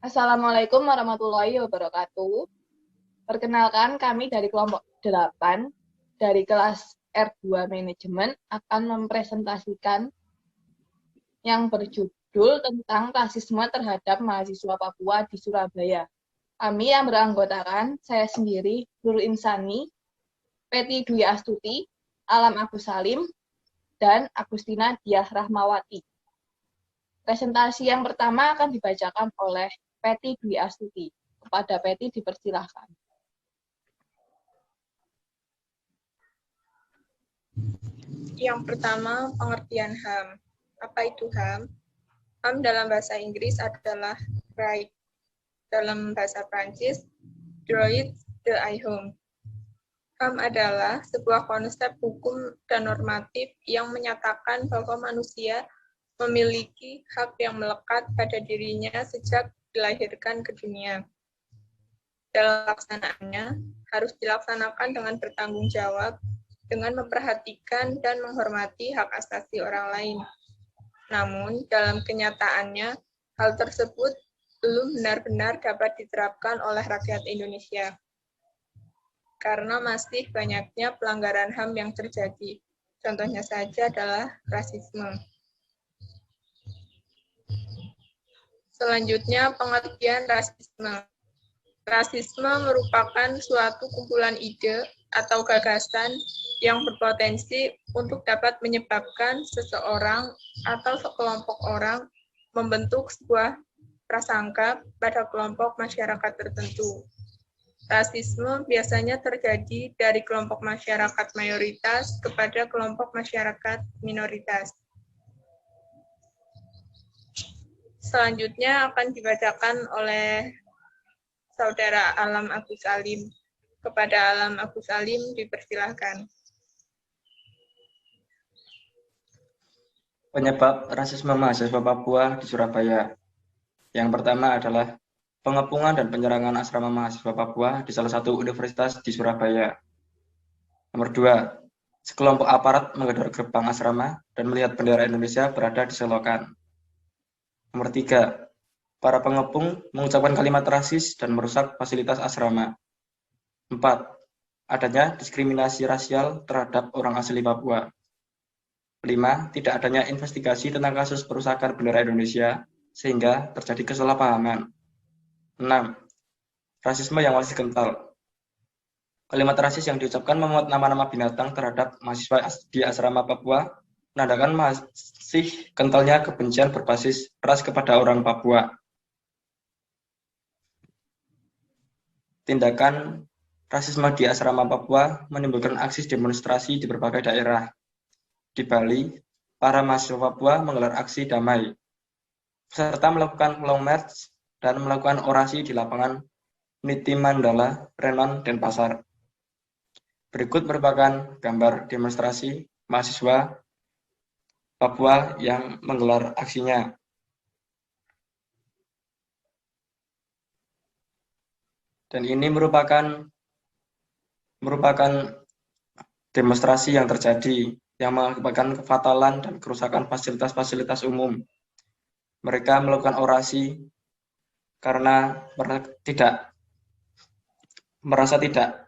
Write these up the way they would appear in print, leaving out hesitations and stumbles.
Assalamualaikum warahmatullahi wabarakatuh. Perkenalkan, kami dari kelompok 8 dari kelas R2 Manajemen akan mempresentasikan yang berjudul tentang rasisme terhadap mahasiswa Papua di Surabaya. Kami yang beranggotakan, saya sendiri, Nurul Insani, Peti Dwi Astuti, Alam Agus Salim, dan Agustina Diah Rahmawati. Presentasi yang pertama akan dibacakan oleh Peti Dwi Astuti. Kepada Peti dipersilahkan. Yang pertama, pengertian HAM. Apa itu HAM? HAM dalam bahasa Inggris adalah right. Dalam bahasa Prancis, droit de l'homme. HAM adalah sebuah konsep hukum dan normatif yang menyatakan bahwa manusia memiliki hak yang melekat pada dirinya sejak dilahirkan ke dunia. Dalam pelaksanaannya, harus dilaksanakan dengan bertanggung jawab, dengan memperhatikan dan menghormati hak asasi orang lain. Namun, dalam kenyataannya, hal tersebut belum benar-benar dapat diterapkan oleh rakyat Indonesia. Karena masih banyaknya pelanggaran HAM yang terjadi. Contohnya saja adalah rasisme. Selanjutnya, pengertian rasisme. Rasisme merupakan suatu kumpulan ide atau gagasan yang berpotensi untuk dapat menyebabkan seseorang atau sekelompok orang membentuk sebuah prasangka pada kelompok masyarakat tertentu. Rasisme biasanya terjadi dari kelompok masyarakat mayoritas kepada kelompok masyarakat minoritas. Selanjutnya akan dibacakan oleh Saudara Alam Agus Salim. Kepada Alam Agus Salim dipersilahkan. Penyebab rasisme mahasiswa Papua di Surabaya. Yang pertama adalah pengepungan dan penyerangan asrama mahasiswa Papua di salah satu universitas di Surabaya. Nomor 2, sekelompok aparat menggedor gerbang asrama dan melihat bendera Indonesia berada di selokan. Nomor 3, para pengepung mengucapkan kalimat rasis dan merusak fasilitas asrama. 4, adanya diskriminasi rasial terhadap orang asli Papua. 5, tidak adanya investigasi tentang kasus perusakan bendera Indonesia sehingga terjadi kesalahpahaman. 6, rasisme yang masih kental. Kalimat rasis yang diucapkan memuat nama-nama binatang terhadap mahasiswa di asrama Papua menandakan masih kentalnya kebencian berbasis ras kepada orang Papua. Tindakan rasisme di asrama Papua menimbulkan aksi demonstrasi di berbagai daerah. Di Bali, para mahasiswa Papua menggelar aksi damai, serta melakukan long march dan melakukan orasi di lapangan Niti Mandala, Renon, Denpasar. Berikut merupakan gambar demonstrasi mahasiswa Papua yang menggelar aksinya. Dan ini merupakan demonstrasi yang terjadi yang mengakibatkan kefatalan dan kerusakan fasilitas-fasilitas umum. Mereka melakukan orasi karena merasa tidak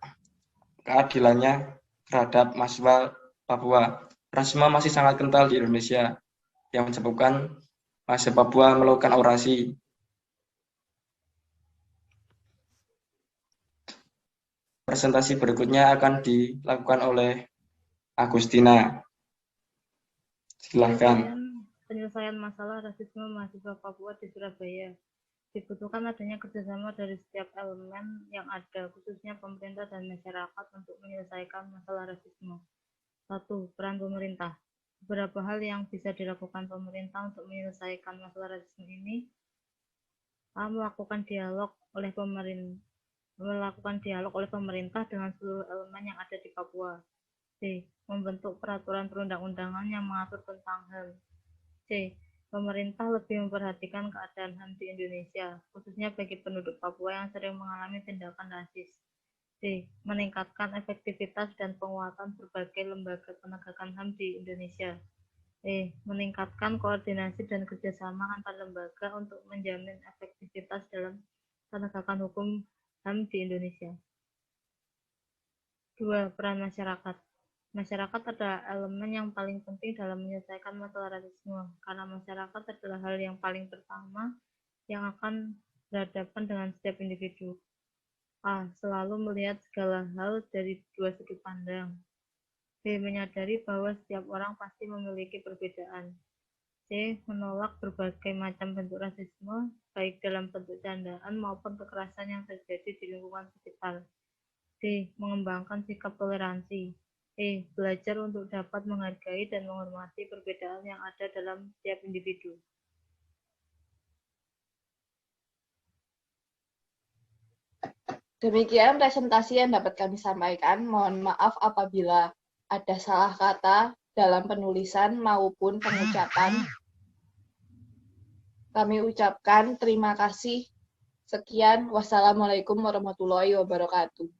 keadilannya terhadap mahasiswa Papua. Rasisme masih sangat kental di Indonesia yang menyebabkan mahasiswa Papua melakukan orasi. Presentasi berikutnya akan dilakukan oleh Agustina. Silakan. Penyelesaian masalah rasisme mahasiswa Papua di Surabaya. Dibutuhkan adanya kerjasama dari setiap elemen yang ada, khususnya pemerintah dan masyarakat untuk menyelesaikan masalah rasisme. 1. Peran pemerintah. Beberapa hal yang bisa dilakukan pemerintah untuk menyelesaikan masalah rasisme ini. A. Melakukan dialog oleh pemerintah dengan seluruh elemen yang ada di Papua. C. Membentuk peraturan perundang-undangan yang mengatur tentang HAM. C. Pemerintah lebih memperhatikan keadaan HAM di Indonesia, khususnya bagi penduduk Papua yang sering mengalami tindakan rasis. D. Meningkatkan efektivitas dan penguatan berbagai lembaga penegakan HAM di Indonesia. E. Meningkatkan koordinasi dan kerjasama antar lembaga untuk menjamin efektivitas efektivitas dalam penegakan hukum HAM di Indonesia. 2. Peran masyarakat. Masyarakat adalah elemen yang paling penting dalam menyelesaikan masalah rasisme, karena masyarakat adalah hal yang paling pertama yang akan berhadapan dengan setiap individu. A. Selalu melihat segala hal dari dua sudut pandang. B. Menyadari bahwa setiap orang pasti memiliki perbedaan. C. Menolak berbagai macam bentuk rasisme, baik dalam bentuk candaan maupun kekerasan yang terjadi di lingkungan sekitar. D. Mengembangkan sikap toleransi. E. Belajar untuk dapat menghargai dan menghormati perbedaan yang ada dalam setiap individu. Demikian presentasi yang dapat kami sampaikan. Mohon maaf apabila ada salah kata dalam penulisan maupun pengucapan. Kami ucapkan terima kasih. Sekian. Wassalamualaikum warahmatullahi wabarakatuh.